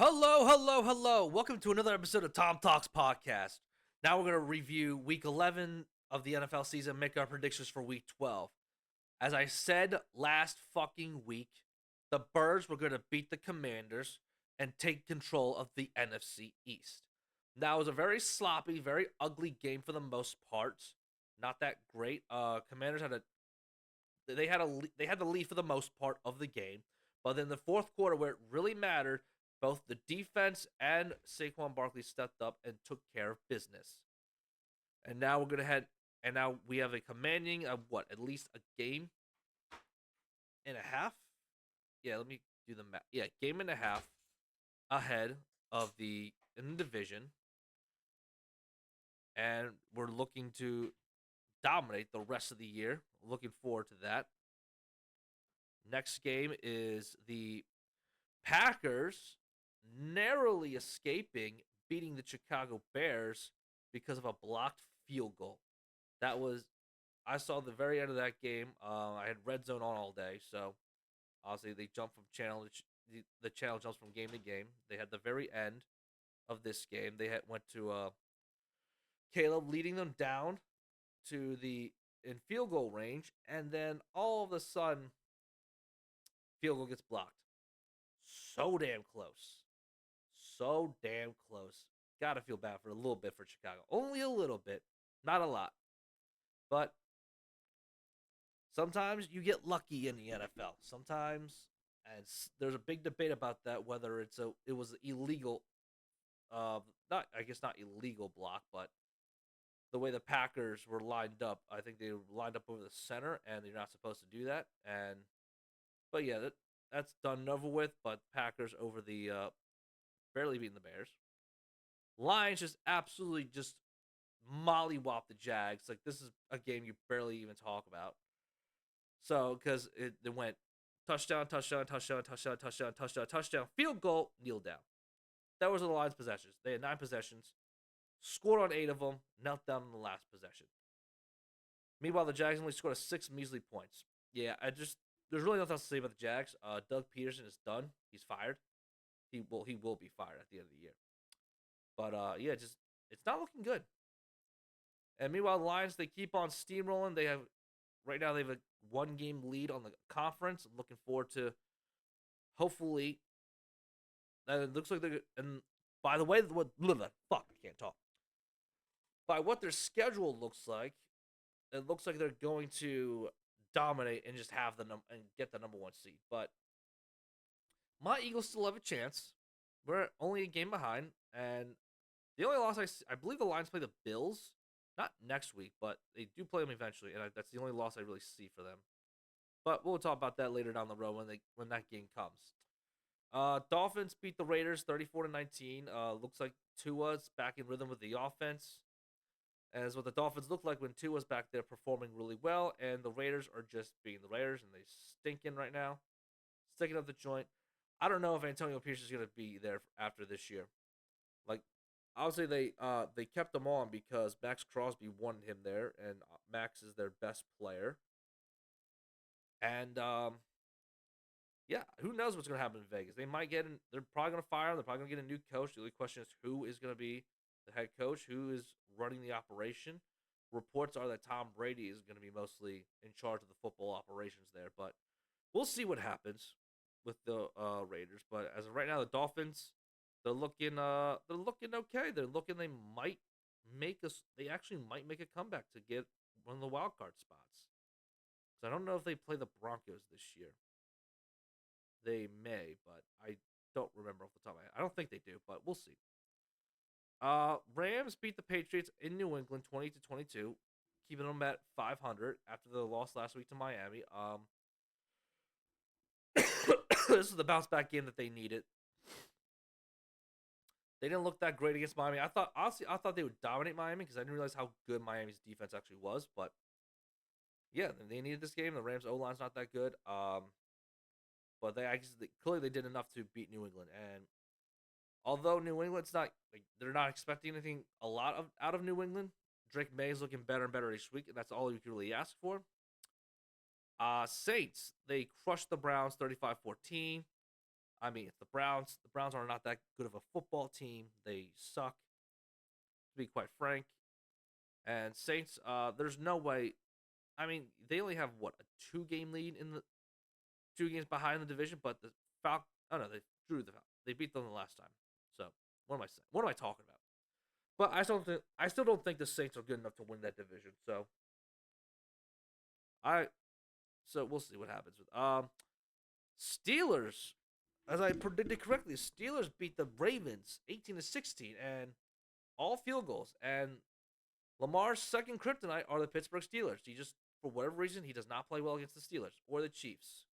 Hello, hello, hello. Welcome to another episode of TomTalks podcast. Now we're going to review week 11 of the NFL season, make our predictions for week 12. As I said last fucking week, the Birds were going to beat the Commanders and take control of the NFC East. That was a very sloppy, very ugly game for the most part. Not that great. Commanders had a they had the lead for the most part of the game, but then the fourth quarter, where it really mattered, both the defense and Saquon Barkley stepped up and took care of business. And now we're gonna head, and now we have a commanding of what, at least a game and a half. Yeah, let me do the math. Yeah, game and a half ahead of the in the division, and we're looking to dominate the rest of the year. Looking forward to that. Next game is the Packers narrowly escaping beating the Chicago Bears because of a blocked field goal. That was I saw the very end of that game. I had red zone on all day, so obviously they jump from channel to the channel jumps from game to game. They had the very end of this game. They went to Caleb leading them down to the in field goal range, and then all of a sudden, field goal gets blocked. So damn close. So damn close. Gotta feel bad for a little bit for Chicago. Only a little bit. Not a lot. But sometimes you get lucky in the NFL. Sometimes, and there's a big debate about that, whether it was illegal, not I guess not illegal block, but the way the Packers were lined up. I think they were lined up over the center, and you're not supposed to do that. And but yeah, that's done and over with. But Packers over the barely beating the Bears. Lions just absolutely just mollywop the Jags. Like, this is a game you barely even talk about. So because it went touchdown, touchdown, touchdown, touchdown, touchdown, touchdown, touchdown, field goal, kneel down. That was the Lions' possessions. They had 9 possessions, scored on 8 of them, knelt down in the last possession. Meanwhile, the Jags only scored 6 measly points. Yeah, there's really nothing else to say about the Jags. Doug Peterson is done. He's fired. He will be fired at the end of the year. But yeah, just it's not looking good. And meanwhile, the Lions, they keep on steamrolling. Right now they have a 1 game lead on the conference. I'm looking forward to hopefully. And it looks like they're and by the way, fuck, I can't talk. By what their schedule looks like, it looks like they're going to dominate and just have and get the number 1 seed. But my Eagles still have a chance. We're only a game behind, and the only loss I believe the Lions play the Bills, not next week, but they do play them eventually, and that's the only loss I really see for them. But we'll talk about that later down the road when that game comes. Dolphins beat the Raiders 34-19. Looks like Tua's back in rhythm with the offense, as what the Dolphins look like when Tua's back there performing really well, and the Raiders are just being the Raiders, and they stinking right now, sticking up the joint. I don't know if Antonio Pierce is going to be there after this year. Like, obviously they kept him on because Max Crosby wanted him there, and Max is their best player. And yeah, who knows what's going to happen in Vegas? They might get in. They're probably going to fire him. They're probably going to get a new coach. The only question is who is going to be the head coach, who is running the operation. Reports are that Tom Brady is going to be mostly in charge of the football operations there, but we'll see what happens with the Raiders. But as of right now, the Dolphins, they're looking okay. They might they actually might make a comeback to get one of the wild card spots. So I don't know if they play the Broncos this year. They may, but I don't remember off the top of my head. I don't think they do, but we'll see. Rams beat the Patriots in New England 20-22, keeping them at 500 after the loss last week to Miami. This is the bounce back game that they needed. They didn't look that great against Miami. I thought they would dominate Miami because I didn't realize how good Miami's defense actually was. But yeah, they needed this game. The Rams O line's not that good. But clearly they did enough to beat New England. And although New England's not like they're not expecting anything a lot of out of New England, Drake May is looking better and better each week, and that's all you can really ask for. Saints, they crushed the Browns 35-14. I mean, it's the Browns. The Browns are not that good of a football team. They suck, to be quite frank. And Saints, there's no way. I mean, they only have what, a 2 game lead in the 2 games behind the division, but the Falcons. Oh no, they drew the Falcons. They beat them the last time. So what am I saying? What am I talking about? But I still don't think the Saints are good enough to win that division. I so we'll see what happens with Steelers. As I predicted correctly, Steelers beat the Ravens 18-16 and all field goals. And Lamar's second kryptonite are the Pittsburgh Steelers. He just, for whatever reason, he does not play well against the Steelers or the Chiefs.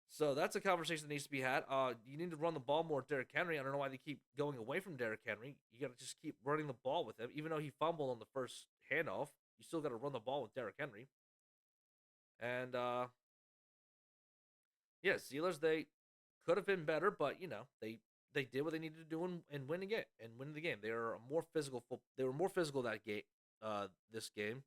So that's a conversation that needs to be had. You need to run the ball more, Derrick Henry. I don't know why they keep going away from Derrick Henry. You got to just keep running the ball with him, even though he fumbled on the first handoff. You still got to run the ball with Derrick Henry. And yeah, Steelers, they could have been better, but they did what they needed to do and win again and win the game. They were more physical. They were more physical that game. This game,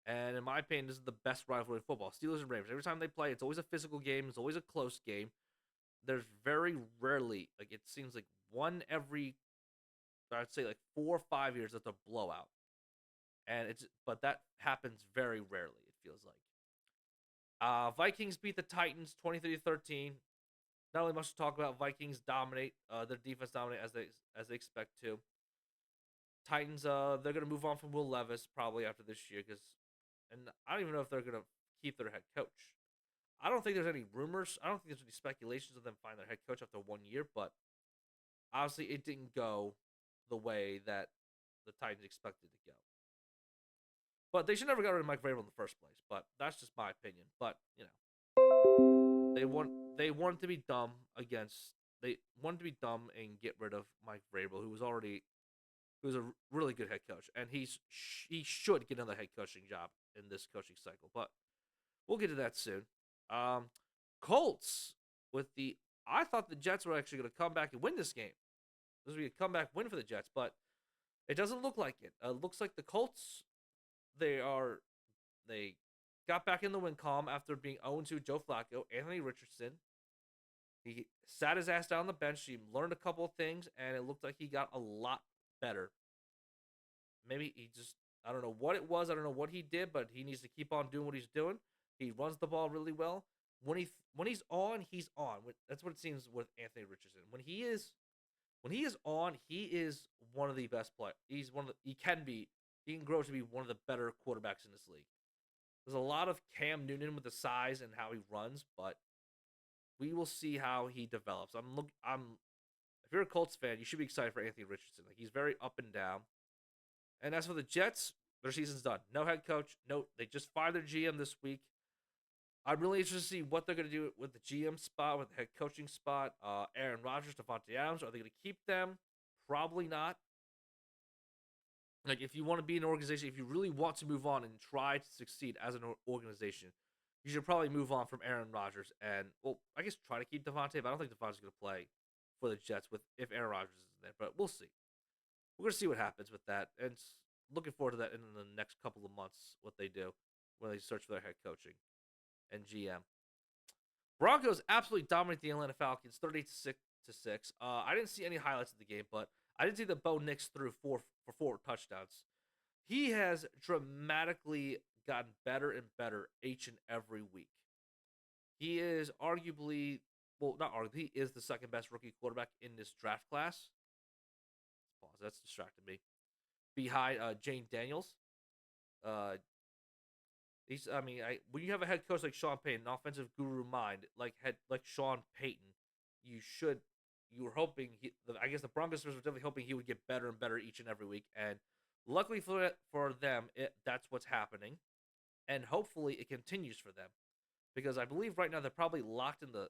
and in my opinion, this is the best rivalry in football. Steelers and Ravens. Every time they play, it's always a physical game. It's always a close game. There's very rarely, like it seems like one every, I'd say like 4 or 5 years that's a blowout, and but that happens very rarely. It feels like. Vikings beat the Titans 23-13. Not really much to talk about. Vikings dominate. Their defense dominate as they expect to. Titans, they're gonna move on from Will Levis probably after this year and I don't even know if they're gonna keep their head coach. I don't think there's any rumors. I don't think there's any speculations of them finding their head coach after 1 year, but obviously it didn't go the way that the Titans expected to go. But they should never got rid of Mike Vrabel in the first place. But that's just my opinion. But they wanted to be dumb against. They wanted to be dumb and get rid of Mike Vrabel, who was a really good head coach, and he should get another head coaching job in this coaching cycle. But we'll get to that soon. Colts with the. I thought the Jets were actually going to come back and win this game. This would be a comeback win for the Jets, but it doesn't look like it. It looks like the Colts. They got back in the win column after being 0-2. Joe Flacco, Anthony Richardson. He sat his ass down on the bench. He learned a couple of things, and it looked like he got a lot better. Maybe he just, I don't know what it was. I don't know what he did, but he needs to keep on doing what he's doing. He runs the ball really well. When he's on, he's on. That's what it seems with Anthony Richardson. When he is on, he is one of the best players. He can grow to be one of the better quarterbacks in this league. There's a lot of Cam Newton with the size and how he runs, but we will see how he develops. If you're a Colts fan, you should be excited for Anthony Richardson. Like, he's very up and down. And as for the Jets, their season's done. No head coach. No, they just fired their GM this week. I'm really interested to see what they're going to do with the GM spot, with the head coaching spot. Aaron Rodgers, Devontae Adams, are they going to keep them? Probably not. Like, if you want to be an organization, if you really want to move on and try to succeed as an organization, you should probably move on from Aaron Rodgers and, well, I guess try to keep Devontae, but I don't think Devontae's going to play for the Jets if Aaron Rodgers isn't there. But we'll see. We're going to see what happens with that. And looking forward to that in the next couple of months, what they do when they search for their head coaching and GM. Broncos absolutely dominate the Atlanta Falcons 38-6. I didn't see any highlights of the game, but I did see that Bo Nix threw for 4 touchdowns. He has dramatically gotten better and better each and every week. He is arguably, well, not arguably, he is the second best rookie quarterback in this draft class. Pause, that's distracted me. Behind Jane Daniels. When you have a head coach like Sean Payton, an offensive guru mind like Sean Payton, you were hoping I guess the Broncos were definitely hoping he would get better and better each and every week, and luckily for them, that's what's happening, and hopefully it continues for them, because I believe right now they're probably locked in the,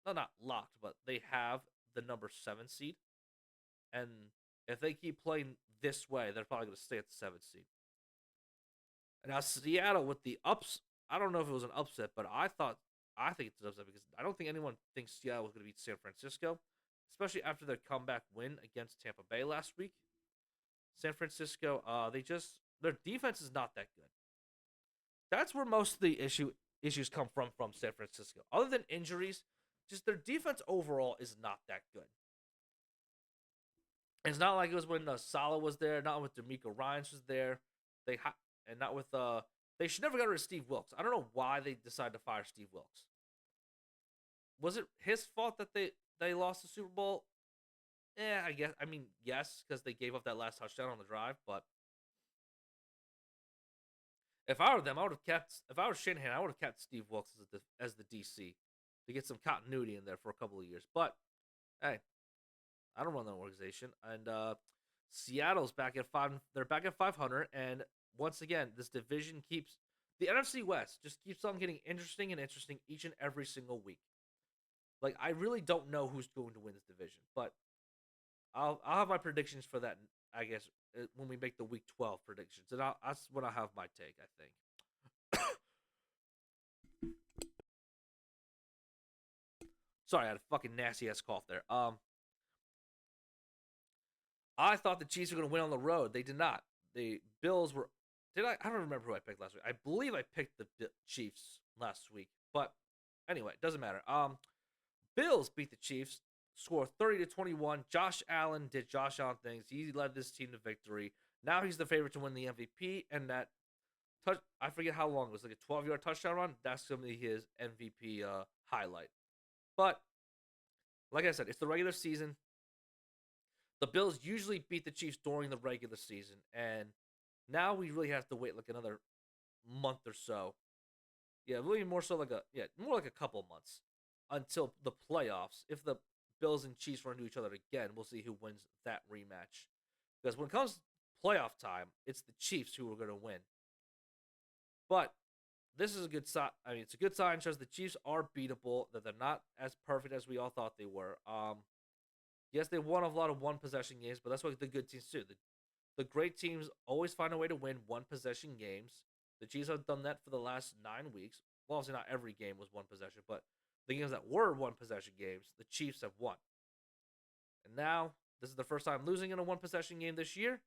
no, not locked, but they have the number 7 seed, and if they keep playing this way, they're probably going to stay at the 7th seed. And now Seattle with the ups, I don't know if it was an upset, but I think it's an upset because I don't think anyone thinks Seattle was going to beat San Francisco, especially after their comeback win against Tampa Bay last week. San Francisco, their defense is not that good. That's where most of the issues come from San Francisco. Other than injuries, just their defense overall is not that good. It's not like it was when Salah was there, not with D'Amico Ryans was there. And not with They should never get rid of Steve Wilkes. I don't know why they decided to fire Steve Wilkes. Was it his fault that they lost the Super Bowl? Yeah, I guess. I mean, yes, because they gave up that last touchdown on the drive. But if I were them, I would have kept. If I was Shanahan, I would have kept Steve Wilkes as the DC to get some continuity in there for a couple of years. But hey, I don't run that organization, and Seattle's back at five. They're back at 500, and once again, this division keeps the NFC West just keeps on getting interesting and interesting each and every single week. Like I really don't know who's going to win this division, but I'll have my predictions for that. I guess when we make the Week 12 predictions, and that's when I have my take. I think. Sorry, I had a fucking nasty ass cough there. I thought the Chiefs were going to win on the road. They did not. The Bills were. Did I? I don't remember who I picked last week. I believe I picked the Chiefs last week, but anyway, it doesn't matter. Bills beat the Chiefs, score 30-21. Josh Allen did Josh Allen things. He led this team to victory. Now he's the favorite to win the MVP, and that touch. I forget how long it was, like a 12-yard touchdown run. That's going to be his MVP highlight. But like I said, it's the regular season. The Bills usually beat the Chiefs during the regular season, and now we really have to wait like another month or so. Yeah, really more so like more like a couple months until the playoffs. If the Bills and Chiefs run into each other again, we'll see who wins that rematch. Because when it comes to playoff time, it's the Chiefs who are going to win. But this is a good sign. I mean, it's a good sign. Shows the Chiefs are beatable. That they're not as perfect as we all thought they were. Yes, they won a lot of one possession games, but that's what the good teams do. The great teams always find a way to win one possession games. The Chiefs have done that for the last 9 weeks. Well, obviously not every game was one possession, but the games that were one possession games, the Chiefs have won. And now this is the first time losing in a one possession game this year,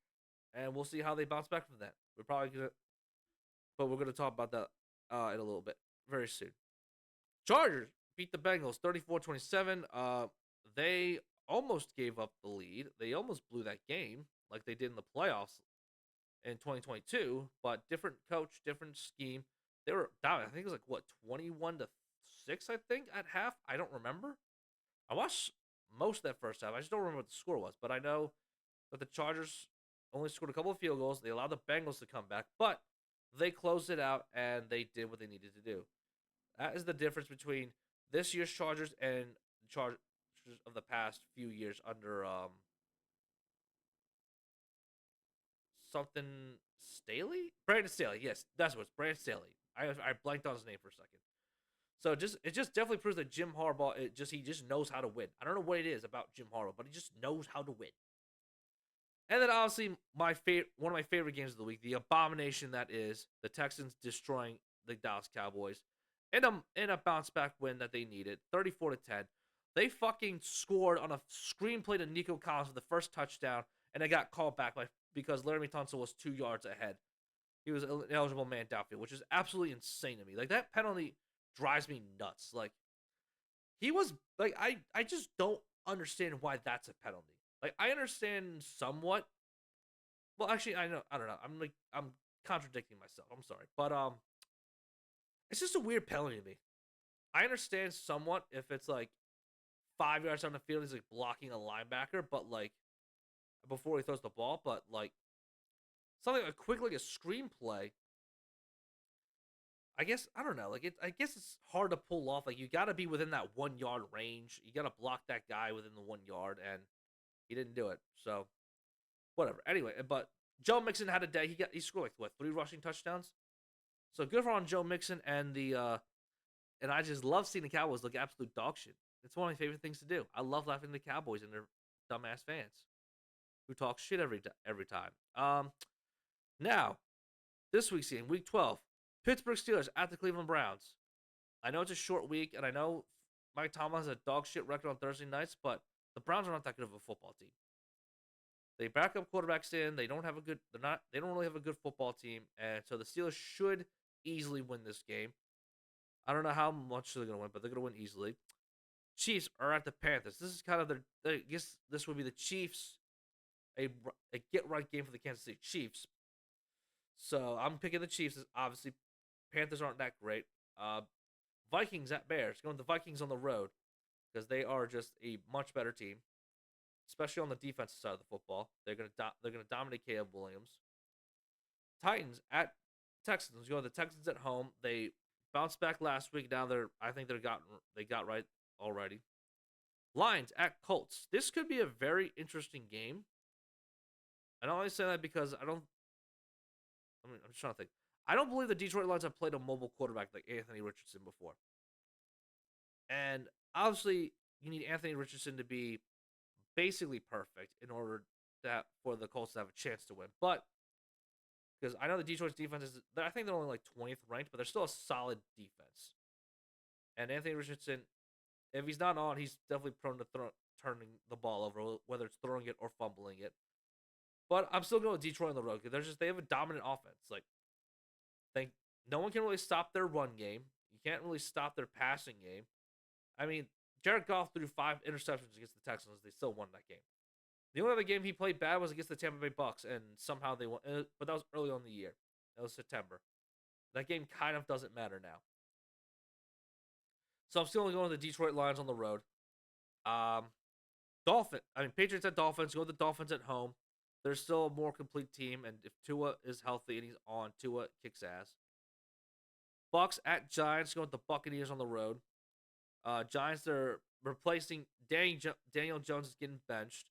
and we'll see how they bounce back from that. We're gonna talk about that in a little bit, very soon. Chargers beat the Bengals 34-27. They almost gave up the lead. They almost blew that game like they did in the playoffs in 2022, but different coach, different scheme. They were down. I think it was like what 21-6. I think at half. I don't remember. I watched most of that first half. I just don't remember what the score was, but I know that the Chargers only scored a couple of field goals. They allowed the Bengals to come back, but they closed it out and they did what they needed to do. That is the difference between this year's Chargers and the Chargers of the past few years under something Staley? Brandon Staley. Yes, that's what it's Brandon Staley. I blanked on his name for a second. So it just definitely proves that Jim Harbaugh he just knows how to win. I don't know what it is about Jim Harbaugh, but he just knows how to win. And then obviously one of my favorite games of the week, the abomination that is the Texans destroying the Dallas Cowboys in a bounce back win that they needed, 34-10. They fucking scored on a screenplay to Nico Collins for the first touchdown, and it got called back because Laramie Tunsil was 2 yards ahead. He was an eligible man downfield, which is absolutely insane to me. Like that penalty drives me nuts. Like he was like I just don't understand why that's a penalty. Like I understand somewhat. Well, actually, I don't know. I'm contradicting myself. I'm sorry, but it's just a weird penalty to me. I understand somewhat if it's like 5 yards down the field, he's like blocking a linebacker, but like before he throws the ball, but like something like quick like a screenplay. I guess I don't know. I guess it's hard to pull off. Like you got to be within that 1 yard range. You got to block that guy within the 1 yard, and he didn't do it. So whatever. Anyway, but Joe Mixon had a day. He scored like what 3 rushing touchdowns. So good for on Joe Mixon and I just love seeing the Cowboys look absolute dog shit. It's one of my favorite things to do. I love laughing at the Cowboys and their dumbass fans who talk shit every time. Now this week's game, Week 12, Pittsburgh Steelers at the Cleveland Browns. I know it's a short week, and I know Mike Tomlin has a dog shit record on Thursday nights, but the Browns are not that good of a football team. They back up quarterbacks in. They don't have a good. They're not. They don't really have a good football team, and so the Steelers should easily win this game. I don't know how much they're going to win, but they're going to win easily. Chiefs are at the Panthers. This is kind of I guess this would be the Chiefs a a get right game for the Kansas City Chiefs. So I'm picking the Chiefs. Obviously, Panthers aren't that great. Uh, Vikings at Bears. Going the Vikings on the road because they are just a much better team, especially on the defensive side of the football. They're gonna dominate Caleb Williams. Titans at Texans. You know the Texans at home. They bounced back last week. Now I think they got right already. Lions at Colts. This could be a very interesting game. I don't only say that because I don't. I mean, I'm just trying to think. I don't believe the Detroit Lions have played a mobile quarterback like Anthony Richardson before. And obviously, you need Anthony Richardson to be basically perfect in order for the Colts to have a chance to win. But because I know the Detroit's defense is, I think they're only like 20th ranked, but they're still a solid defense. And Anthony Richardson, if he's not on, he's definitely prone to turning the ball over, whether it's throwing it or fumbling it. But I'm still going with Detroit on the road because they have a dominant offense. Like they no one can really stop their run game. You can't really stop their passing game. I mean, Jared Goff threw 5 interceptions against the Texans. They still won that game. The only other game he played bad was against the Tampa Bay Bucks, and somehow they won. But that was early on in the year. That was September. That game kind of doesn't matter now. So I'm still going with the Detroit Lions on the road. Um, Patriots at Dolphins. Go with the Dolphins at home. They're still a more complete team, and if Tua is healthy and he's on, Tua kicks ass. Bucks at Giants. Go with the Buccaneers on the road. Giants are replacing Daniel Jones is getting benched,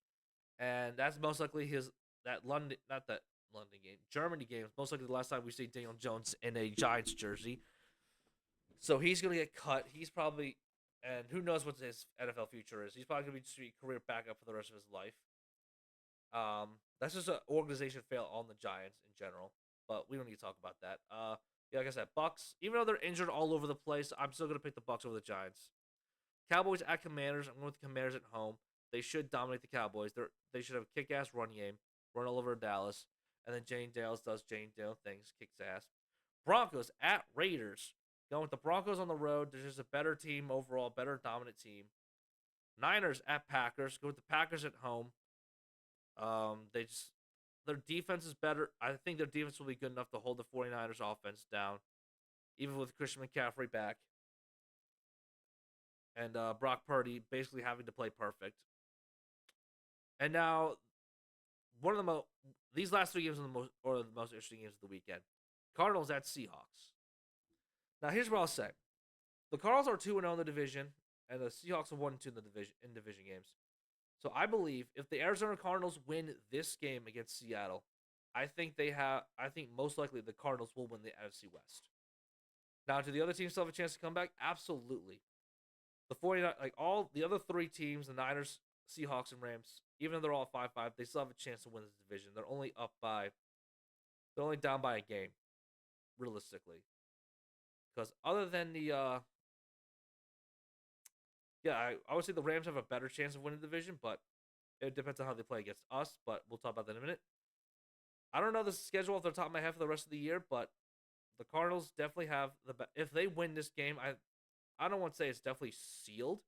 and that's most likely Germany game is most likely the last time we see Daniel Jones in a Giants jersey. So he's gonna get cut. He's probably, and who knows what his NFL future is. He's probably gonna be just a career backup for the rest of his life. That's just an organization fail on the Giants in general, but we don't need to talk about that. Yeah, like I said, Bucks. Even though they're injured all over the place, I'm still gonna pick the Bucks over the Giants. Cowboys at Commanders. I'm going with the Commanders at home. They should dominate the Cowboys. They should have a kick-ass run game, run all over Dallas, and then Jane Dales does Jane Dale things, kicks ass. Broncos at Raiders. Going with the Broncos on the road. There's just a better team overall, better dominant team. Niners at Packers. Go with the Packers at home. Their defense is better. I think their defense will be good enough to hold the 49ers offense down, even with Christian McCaffrey back and Brock Purdy basically having to play perfect. And now, one of the most these last 3 games are the most interesting games of the weekend. Cardinals at Seahawks. Now, here's what I'll say: the Cardinals are 2-0 in the division, and the Seahawks are 1-2 in division games. So I believe if the Arizona Cardinals win this game against Seattle, I think most likely the Cardinals will win the NFC West. Now, do the other teams still have a chance to come back? Absolutely. The 49, like all the other 3 teams, the Niners, Seahawks, and Rams, even though they're all 5-5, they still have a chance to win this division. They're only down by a game, realistically. Because other than I would say the Rams have a better chance of winning the division, but it depends on how they play against us. But we'll talk about that in a minute. I don't know the schedule off the top of my head for the rest of the year, but the Cardinals definitely have if they win this game, I don't want to say it's definitely sealed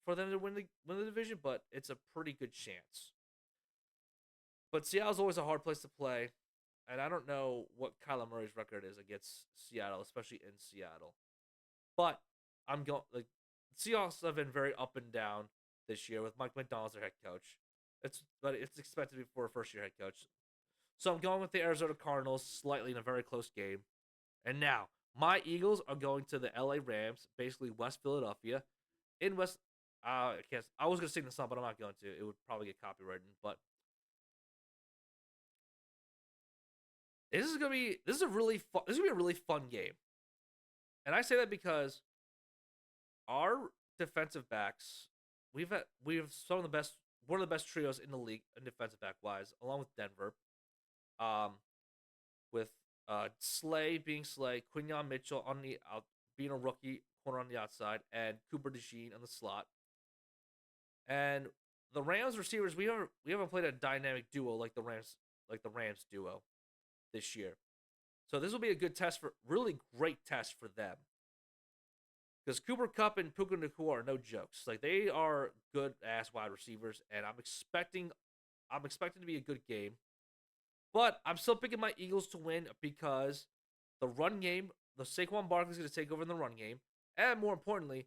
for them to win the division, but it's a pretty good chance. But Seattle's always a hard place to play, and I don't know what Kyler Murray's record is against Seattle, especially in Seattle. But I'm going like Seahawks have been very up and down this year with Mike McDonald's their head coach. It's expected to be for a first year head coach. So I'm going with the Arizona Cardinals slightly in a very close game. And now my Eagles are going to the LA Rams, basically West Philadelphia. In West I guess I was gonna sing the song, but I'm not going to. It would probably get copyrighted. But this is gonna be a really fun game. And I say that because our defensive backs, we have one of the best trios in the league in defensive back wise, along with Denver. With Slay being Slay, Quinyon Mitchell on the out being a rookie corner on the outside, and Cooper DeJean on the slot. And the Rams receivers, we haven't played a dynamic duo like the Rams duo this year. So this will be a good test really great test for them. because Cooper Cup and Puka Nakua are no jokes. Like they are good ass wide receivers, and I'm expecting to be a good game. But I'm still picking my Eagles to win because the run game, the Saquon Barkley's going to take over in the run game, and more importantly,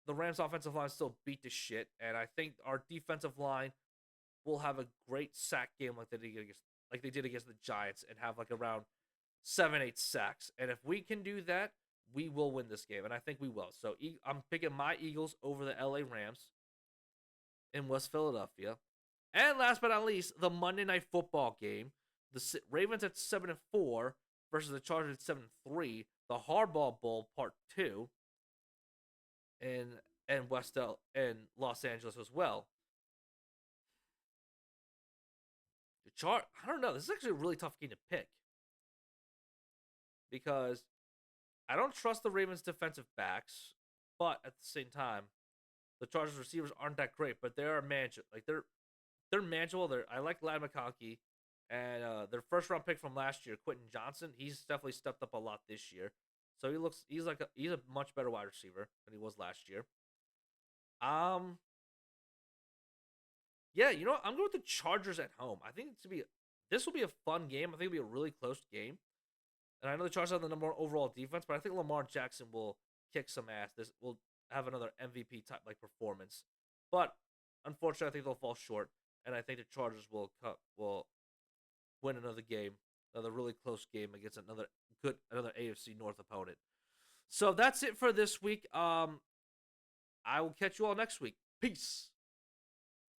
the Rams' offensive line still beat the shit, and I think our defensive line will have a great sack game like they did against the Giants and have like around 7, 8 sacks. And if we can do that, we will win this game, and I think we will. So I'm picking my Eagles over the LA Rams in West Philadelphia. And last but not least, the Monday Night Football game. The Ravens at 7-4 versus the Chargers at 7-3. The Hardball Bowl Part 2 in and Los Angeles as well. I don't know. This is actually a really tough game to pick because I don't trust the Ravens defensive backs, but at the same time, the Chargers receivers aren't that great, but they are manageable. Like they're manageable. I like Lad McConkey, and their first round pick from last year, Quentin Johnson. He's definitely stepped up a lot this year. So he's a much better wide receiver than he was last year. Um, yeah, you know what? I'm going with the Chargers at home. I think this will be a fun game. I think it'll be a really close game. And I know the Chargers have the number one overall defense, but I think Lamar Jackson will kick some ass. This will have another MVP type like performance. But unfortunately, I think they'll fall short, and I think the Chargers will win another game, another really close game against another AFC North opponent. So that's it for this week. I will catch you all next week. Peace.